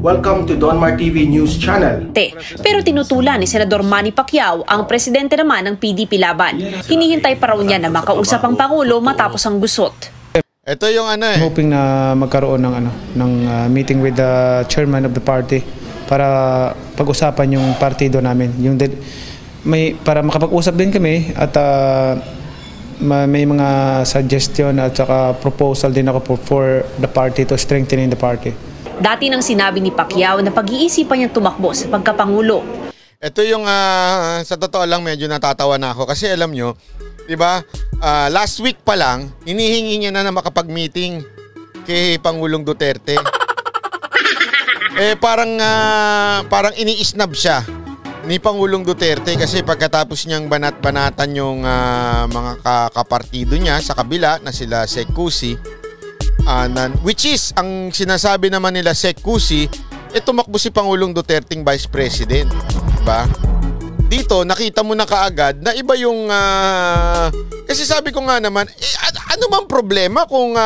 Welcome to Donmar TV News Channel. Pero tinutulan ni Senador Manny Pacquiao ang presidente naman ng PDP laban. Hinihintay pa raw niya na makausap ang Pangulo matapos ang gusot. Ito yung hoping na magkaroon ng meeting with the chairman of the party para pag-usapan yung partido namin. Para makapag-usap din kami at may mga suggestion at saka proposal din ako for the party to strengthening the party. Dati nang sinabi ni Pacquiao na pag-iisipan niyang tumakbo sa pagkapangulo. Ito yung sa totoo lang medyo natatawa na ako kasi alam nyo, di ba, last week pa lang, hinihingi niya na makapag-meeting kay Pangulong Duterte. Parang ini-snub siya ni Pangulong Duterte kasi pagkatapos niyang banat-banatan yung mga kapartido niya sa kabila na sila Sekusi, which is ang sinasabi naman nila Sekusi, tumakbo si Pangulong Duterteng Vice President, diba? Dito nakita mo na kaagad na iba yung kasi sabi ko nga naman ano bang problema kung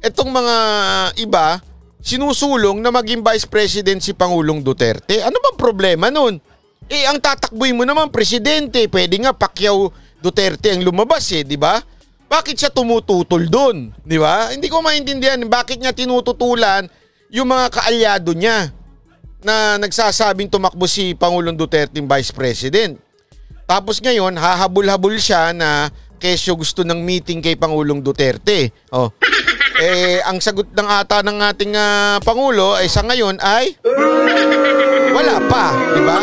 itong mga iba sinusulong na maging Vice President si Pangulong Duterte? Ano bang problema nun? Ang tatakbuhin mo naman presidente, pwede nga Pacquiao Duterte ang lumabas di ba? Bakit siya tumututol doon? Di ba? Hindi ko maintindihan bakit niya tinututulan yung mga kaalyado niya na nagsasabing tumakbo si Pangulong Duterte Vice President. Tapos ngayon, hahabol-habol siya na kesyo gusto ng meeting kay Pangulong Duterte. Ang sagot ng ata ng ating Pangulo ay sa ngayon ay wala pa, di ba?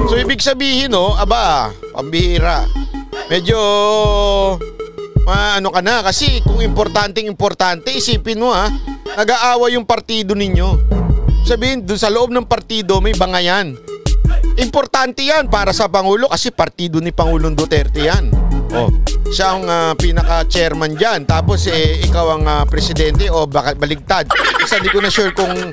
So ibig sabihin pambihira. Medyo ano ka na kasi kung importante isipin mo nag-aawa yung partido ninyo. Sabihin doon sa loob ng partido may bangayan. Importante yan para sa Pangulo kasi partido ni Pangulong Duterte yan. Siya ang pinaka-chairman dyan. Tapos ikaw ang presidente o baligtad. Kasi hindi ko na sure kung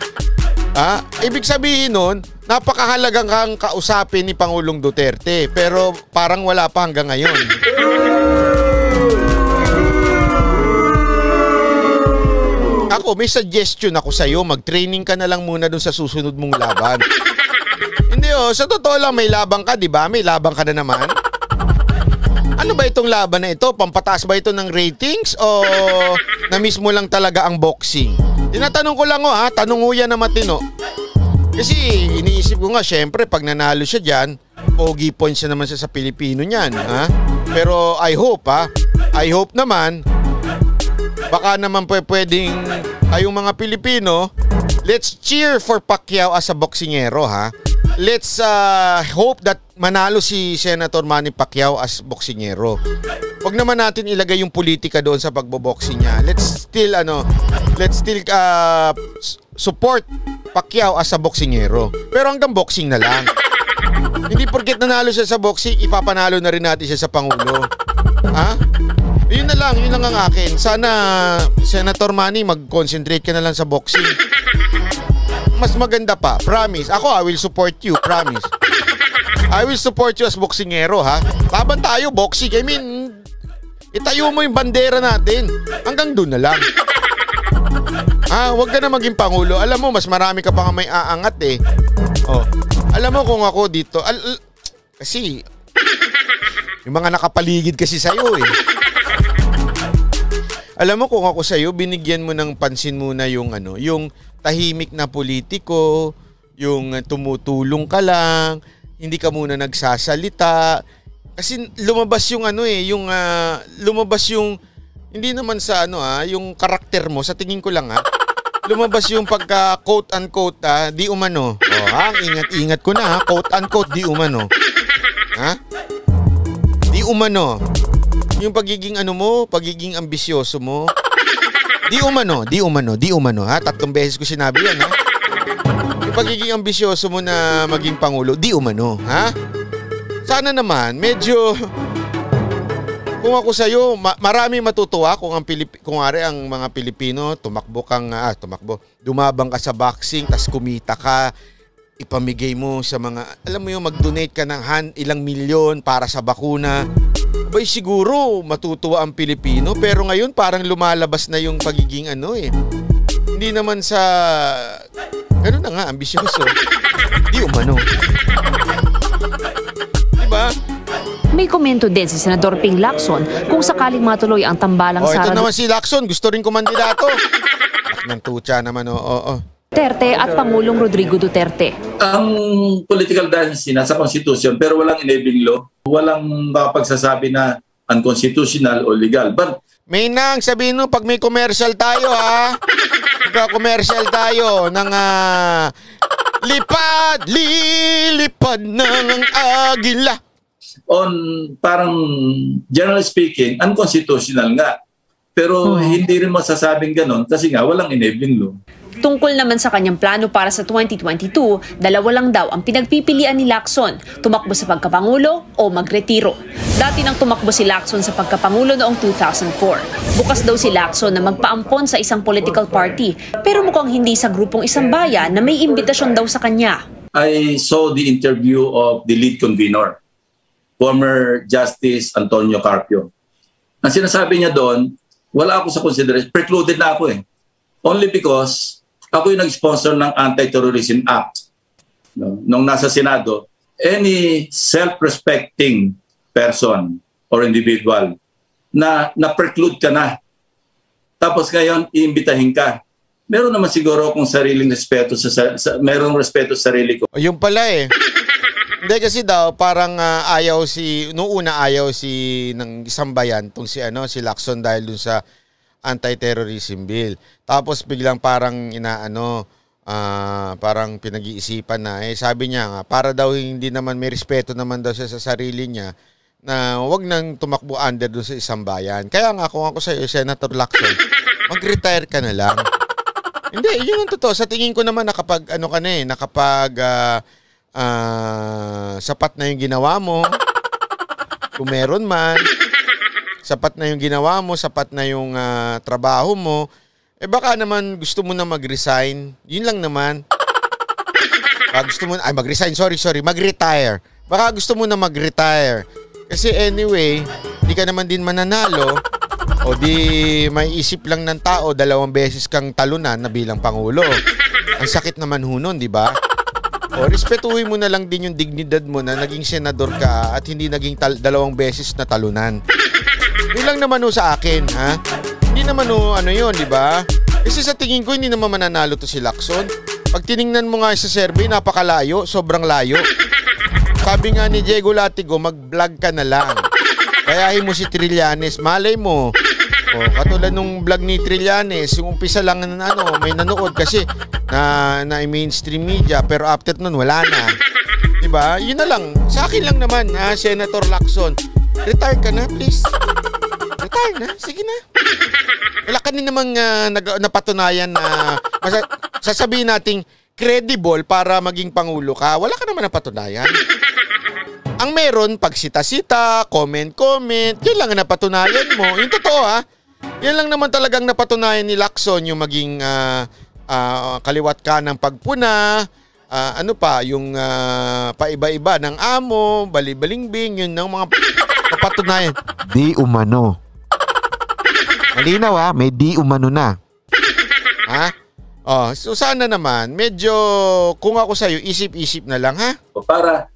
ibig sabihin nun, napakahalagang kang kausapin ni Pangulong Duterte pero parang wala pa hanggang ngayon. Ako, may suggestion ako sa'yo, mag-training ka na lang muna dun sa susunod mong laban. Hindi sa totoo lang may labang ka, di ba? May labang ka na naman. Ano ba itong laban na ito? Pampataas ba ito ng ratings o na-miss mo lang talaga ang boxing? Tinatanong ko lang tanong mo yan na matino. Kasi iniisip ko nga, syempre, pag nanalo siya dyan, pogi points siya naman siya sa Pilipino niyan. Pero I hope naman, baka naman pwedeng tayong mga Pilipino, let's cheer for Pacquiao as a boksingero, Let's hope that manalo si Senator Manny Pacquiao as boksingero. Huwag naman natin ilagay yung politika doon sa pagboboxing niya. Let's still support Pacquiao as a boksingero. Pero hanggang boxing na lang. Hindi porket nanalo siya sa boxing, ipapanalo na rin natin siya sa Pangulo. Yun lang ang akin. Sana Senator Manny mag-concentrate ka na lang sa boxing. Mas maganda pa, promise. Ako, I will support you, promise. I will support you as boksingero, Laban tayo, boxing. I mean, itayo mo yung bandera natin. Hanggang doon na lang. Huwag ka na maging Pangulo. Alam mo, mas marami ka pa nga may aangat Alam mo kung ako dito, kasi, yung mga nakapaligid kasi sa'yo Alam mo kung ako sa'yo, binigyan mo ng pansin muna yung yung tahimik na politiko, yung tumutulong ka lang, hindi ka muna nagsasalita. Kasi lumabas yung lumabas yung hindi naman sa yung karakter mo, sa tingin ko lang lumabas yung pagka quote unquote di umano. Ang ingat ko na quote unquote di umano. Di umano. Yung pagiging pagiging ambisyoso mo. Di umano. 3 beses ko sinabi yan, Yung pagiging ambisyoso mo na maging Pangulo, di umano, Sana naman, medyo, kung ako sa'yo, marami matutuwa kung ang mga Pilipino, dumabang ka sa boxing, tas kumita ka, ipamigay mo sa mga, alam mo yung mag-donate ka ng ilang milyon para sa bakuna. Abay siguro matutuwa ang Pilipino pero ngayon parang lumalabas na yung pagiging hindi naman sa ganun na nga, ambisyoso. Di umano. Diba? May komento din si Senador Ping Lacson kung sakaling matuloy ang tambalang Ito Sara naman si Lacson, gusto rin kumandidato. Ng tutya naman, Duterte at Pangulong Rodrigo Duterte. Ang political dynasty nasa Constitution pero walang enabling law. Walang makapagsasabi na unconstitutional o legal. But may nang sabihin mo pag may commercial tayo ha. Pagka-commercial tayo ng lilipad ng agila. on parang generally speaking, unconstitutional nga. Pero hindi rin masasabing ganon kasi nga walang enabling law. Tungkol naman sa kanyang plano para sa 2022, dalawa lang daw ang pinagpipilian ni Lacson, tumakbo sa pagkapangulo o magretiro. Dati nang tumakbo si Lacson sa pagkapangulo noong 2004. Bukas daw si Lacson na magpaampon sa isang political party, pero mukhang hindi sa grupong Isang Bayan na may imbitasyon daw sa kanya. I saw the interview of the lead convener, former Justice Antonio Carpio. Ang sinasabi niya doon, wala ako sa consideration, precluded na ako eh. Only because ako yung nag-sponsor ng Anti-Terrorism Act. Nung nasa Senado, any self-respecting person or individual na-preclude ka na. Tapos ngayon, iimbitahin ka. Meron naman siguro akong sariling respeto merong respeto sa sarili ko. Yung pala eh. Hindi kasi daw parang ayaw ng Isang Bayan tong si Lacson dahil dun sa anti-terrorism bill. Tapos biglang parang parang pinag-iisipan na sabi niya nga para daw hindi naman may respeto naman daw siya sa sarili niya na wag nang tumakbo under dun sa Isang Bayan. Kaya nga kung ako sa iyo, Senator Lacson, mag-retire ka na lang. Hindi, yun ang totoo. Sa tingin ko naman nakapag sapat na yung ginawa mo. Kung meron man, sapat na yung ginawa mo, sapat na yung trabaho mo, baka naman gusto mo na mag-resign. Yun lang naman. Mag-retire. Baka gusto mo na mag-retire. Kasi anyway, di ka naman din mananalo o di may isip lang ng tao 2 beses kang talunan na bilang Pangulo. Ang sakit naman nun, di ba? O respetuhin mo na lang din yung dignidad mo na naging senador ka at hindi naging 2 beses na talunan. Yun lang naman sa akin, ha? Hindi naman yun, di ba? Kasi sa tingin ko, hindi naman mananalo to si Lacson. Pag tiningnan mo nga sa survey, napakalayo, sobrang layo. Sabi nga ni Diego Latigo, mag-vlog ka na lang. Kayahin mo si Trillanes, malay mo. O, katulad nung vlog ni Trillanes, yung umpisa lang may nanood kasi na mainstream media, pero after nun, wala na. Di ba? Yun na lang. Sa akin lang naman, Senator Lacson, retire ka na, please. Retire na, sige na. Wala ka din namang napatunayan na sasabihin nating credible para maging Pangulo ka. Wala ka naman napatunayan. Ang meron, pagsita-sita, comment, yun lang ang napatunayan mo. Yung totoo yan lang naman talagang napatunayan ni Lacson, yung maging kaliwat ka ng pagpuna, yung paiba-iba ng amo, bali-balingbing, yun ng mga napatunayan. Di umano. Malinaw may di umano na. So sana naman, medyo kung ako sa'yo, isip-isip na lang Para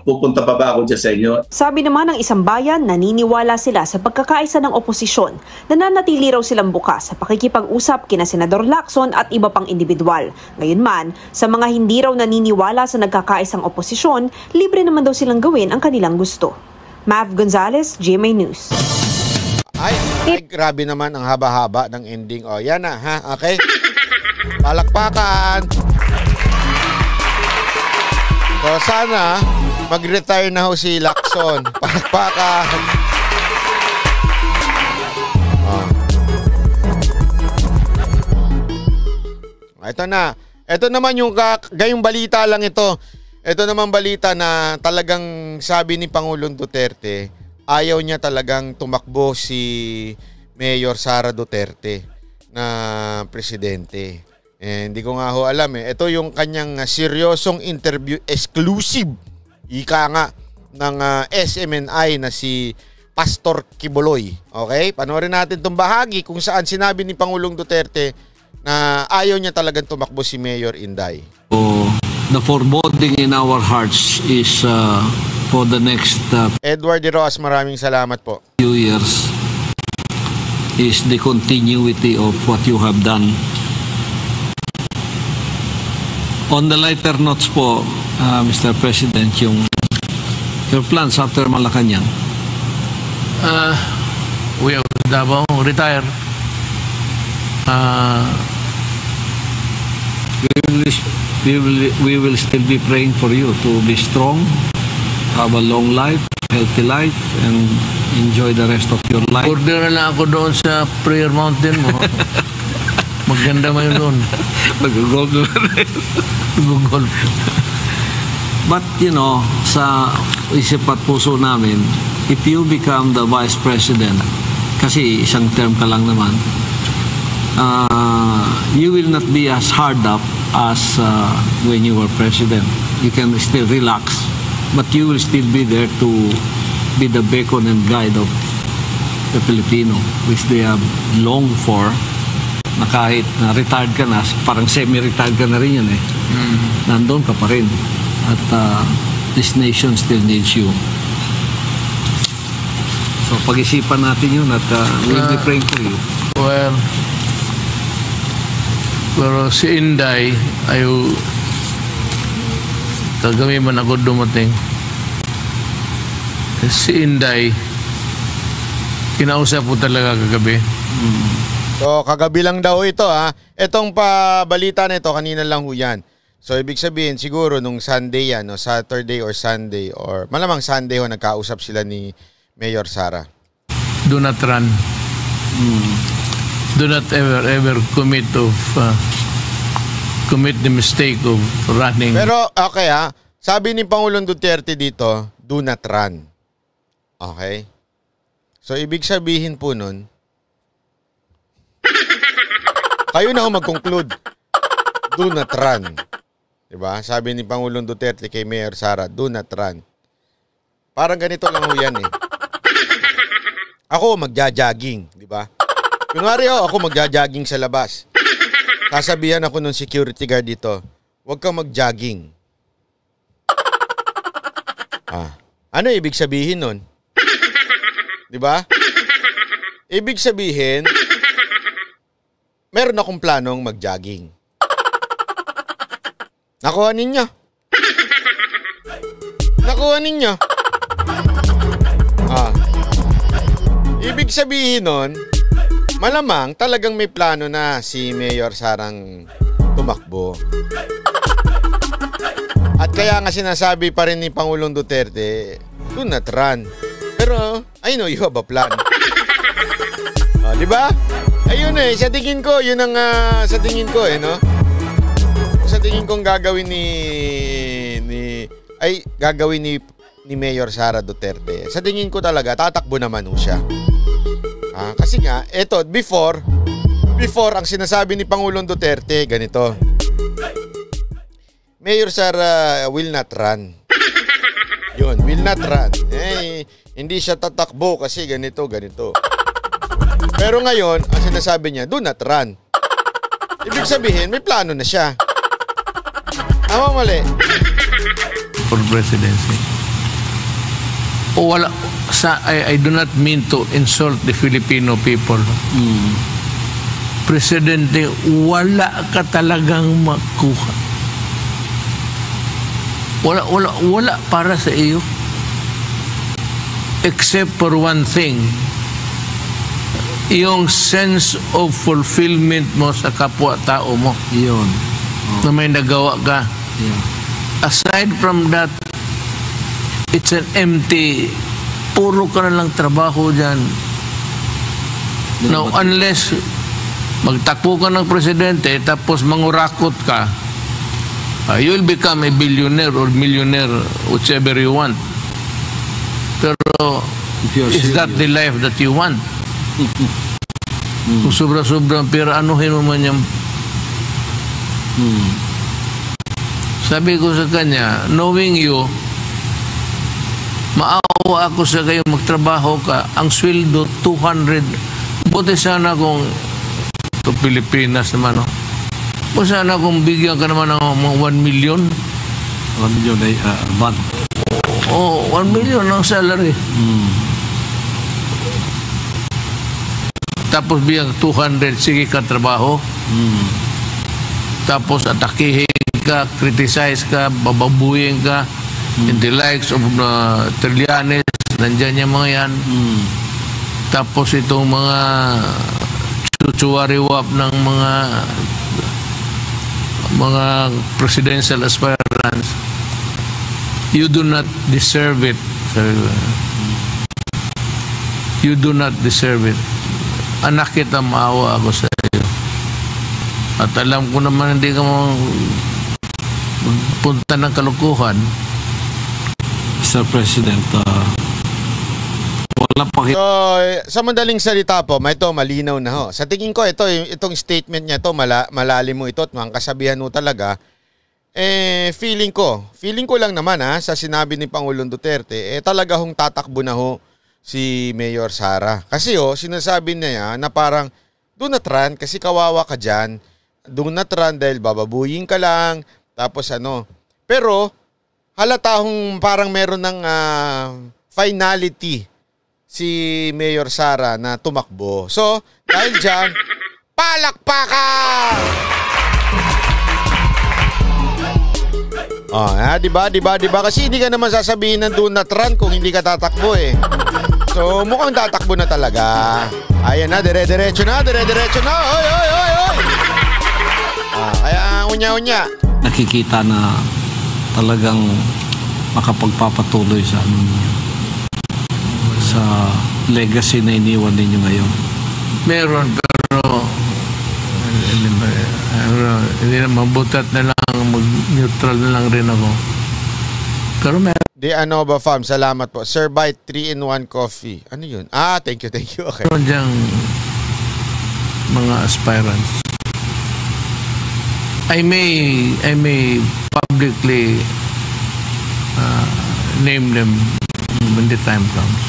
pupunta pa ba ako dyan sa inyo? Sabi naman ng Isang Bayan, naniniwala sila sa pagkakaisa ng oposisyon. Nananatili raw silang bukas sa pakikipag-usap kina Senador Lacson at iba pang individual. Gayunman, sa mga hindi raw naniniwala sa nagkakaisang oposisyon, libre naman daw silang gawin ang kanilang gusto. Mav Gonzalez, GMA News. Ay, grabe naman ang haba-haba ng ending. Yan na, okay? Palakpakan! So, sana mag-retire na si Lacson. Palakpakan! Ito na. Ito naman gayong balita lang ito. Ito naman balita na talagang sabi ni Pangulong Duterte, ayaw niya talagang tumakbo si Mayor Sara Duterte na presidente. Hindi ko nga alam Ito yung kanyang seryosong interview exclusive. Ika nga ng SMNI na si Pastor Quiboloy. Okay? Panoorin natin itong bahagi kung saan sinabi ni Pangulong Duterte na ayaw niya talagang tumakbo si Mayor Inday. So, the foreboding in our hearts is for the next Edward De Roas, maraming salamat po. few years is the continuity of what you have done. On the lighter notes po, Mr. President, your plans after Malacanang. We have Davao retire. We will still be praying for you to be strong, have a long life, healthy life, and enjoy the rest of your life. Order na lang ako doon sa prayer mountain mo. Maganda mo yun doon. Mag-golf na rin. Google. But you know, sa isip at puso namin, if you become the Vice President, kasi isang term ka lang naman, you will not be as hard up as when you were President. You can still relax, but you will still be there to be the beacon and guide of the Filipino, which they have longed for, na kahit na retired ka na, parang semi-retired ka na rin yan eh. Nandun ka pa rin. At this nation still needs you. So pag-isipan natin yun at we'll be praying for you. Well, pero si Inday ayaw kagami man ako dumating. Si Inday kinausap ko talaga kagabi. So, kagabi lang daw ito ha. Itong pabalita na ito, kanina lang ho yan. So, ibig sabihin, siguro nung Sunday yan, no, Saturday or Sunday, or malamang Sunday ho, nagkausap sila ni Mayor Sara. Do not run. Do not ever commit the mistake of running. Pero, okay ha, sabi ni Pangulong Duterte dito, do not run. Okay? So, ibig sabihin po nun, kayo na ho mag-conclude, do not run. Diba? Sabi ni Pangulong Duterte kay Mayor Sara, do not run. Parang ganito lang ho yan eh. Ako magja-jogging, diba? Kunwari ho, ako magja-jogging sa labas. Sasabihan ako ng security guard dito, huwag kang mag-jogging. Ano ibig sabihin nun? Diba? Ibig sabihin, meron akong planong mag-jogging. Nakuha ninyo. Nakuha ninyo. Ibig sabihin nun, malamang talagang may plano na si Mayor Sarang tumakbo. At kaya nga sinasabi pa rin ni Pangulong Duterte, do not run. Pero, I know you have a plan. Diba? Ayun eh, sa tingin ko, yun ang sa tingin ko eh, no? Sa tingin kong gagawin gagawin ni Mayor Sara Duterte. Sa tingin ko talaga, tatakbo naman ho siya. Kasi nga, eto, before, ang sinasabi ni Pangulong Duterte, ganito. Mayor Sara will not run. Yun, will not run. Hindi siya tatakbo kasi ganito. Pero ngayon, ang sinasabi niya, do not run. Ibig sabihin, may plano na siya. Tama mali. For presidency. Wala, I do not mean to insult the Filipino people. Presidente, wala ka talagang makuha. Wala para sa iyo. Except for one thing. Yung sense of fulfillment mo sa kapwa-tao mo. Yun. Na may nagawa ka. Yeah. Aside from that, it's an empty, puro ka na lang trabaho dyan. Now, unless magtakbo ka ng presidente tapos mangurakot ka, you will become a billionaire or millionaire, whichever you want. Pero, is that the life that you want? Kung sobra-sobrang pera, anuhin mo man yung... Sabi ko sa kanya, knowing you, maawa ako sa kayo, magtrabaho ka, ang sweldo 200. Buti sana kung to Pilipinas naman. No? O sana kung bigyan ka naman ng mga 1 million. 1 million ay month. Oo, 1 million ang salary. Tapos bigyan 200, sige ka trabaho. Tapos atakihin ka, criticize ka, bababuyin ka, in the likes of Trillanes, nandyan yung mga yan. Tapos itong mga chuchuwariwap ng mga presidential aspirants, you do not deserve it. You do not deserve it. Anak kita, maawa ako sa iyo. At alam ko naman hindi ka magpunta ng kalukuhan. Mr. President, wala pa. So, sa madaling salita po, ito malinaw na ho. Sa tingin ko, itong statement niya to, malalim mo ito at mga kasabihan mo talaga. Feeling ko lang naman sa sinabi ni Pangulong Duterte, talaga hong tatakbo na ho si Mayor Sara. Kasi sinasabi niya na parang, do not run kasi kawawa ka dyan. Do not run dahil bababuyin ka lang. Tapos Pero, halata hong parang meron ng finality si Mayor Sara na tumakbo. So, dahil dyan, palakpakan! Diba? Kasi hindi ka naman sasabihin ng do not run kung hindi ka tatakbo eh. So, mukhang tatakbo na talaga. Ayan na, dire-diretso na. Oy! Kaya unya-unya. Nakikita na talagang makapagpapatuloy sa sa legacy na iniwan ninyo ngayon. Meron, pero hindi na mabutat na lang, mag-neutral na lang rin ako. Pero meron. Ba fam, salamat po. Sir Bite 3-in-1 coffee. Ano yun? Thank you. Okay. Meron diyang mga aspirants. I may publicly name them when the time comes.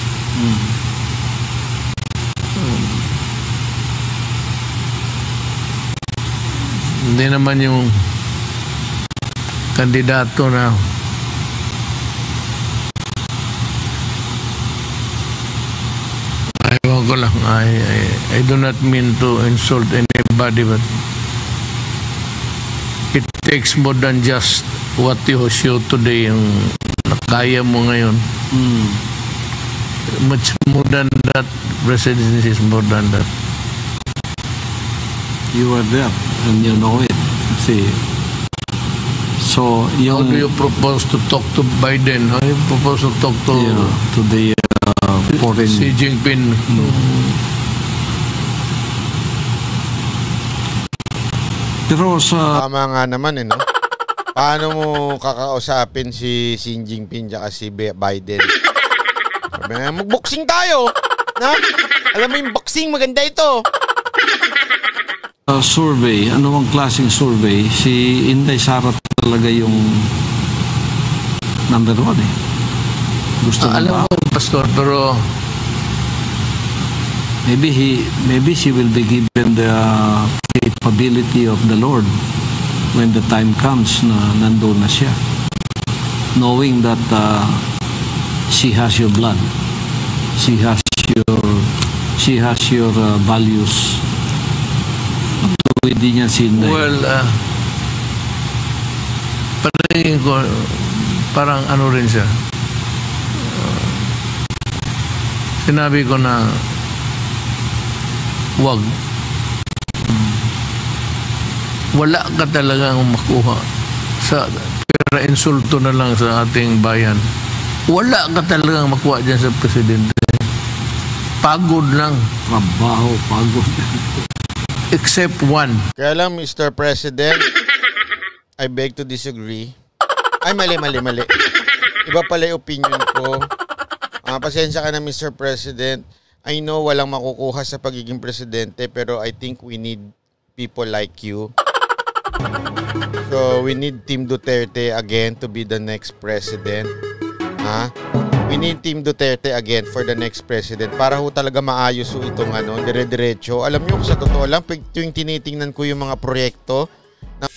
Hindi naman yung kandidato na ayaw ko lang. I do not mean to insult anybody, but it takes more than just what you show today yung nakaya mo ngayon. Much more than that. Presidency is more than that. You are there and you know it. See. So, how do you propose to talk to Biden? How do you propose to talk to the foreign Xi Jinping? Pero sa tama nga naman no? Paano mo kakausapin si Xi Jinping at si Biden? Mag-boxing tayo. Na? Alam mo yung boxing, maganda ito. Survey, ano ang klaseng survey? Si Inday Sara talaga yung number 1 eh. Gusto mo alam ba? mo, Pastor, pero maybe she will be given the capability of the Lord when the time comes na nandun na siya. Knowing that she has your blood. She has your values. Hindi niya sinday. Well, paningin ko, parang ano rin siya. Sinabi ko na wag. Wala ka talagang makuha sa pera, insulto na lang sa ating bayan. Wala ka talagang makuha dyan sa presidente. Pagod lang. Trabaho, pagod. Except one. Kaya lang, Mr. President, I beg to disagree. Ay, mali. Iba pala yung opinion ko. Pasensya ka na, Mr. President. I know walang makukuha sa pagiging presidente, pero I think we need people like you. So, we need Team Duterte again to be the next president. Ha? We need Team Duterte again for the next president para ho talaga maayos ho itong dire-diretso. Alam nyo, sa totoo lang, tuwing tinitingnan ko yung mga proyekto na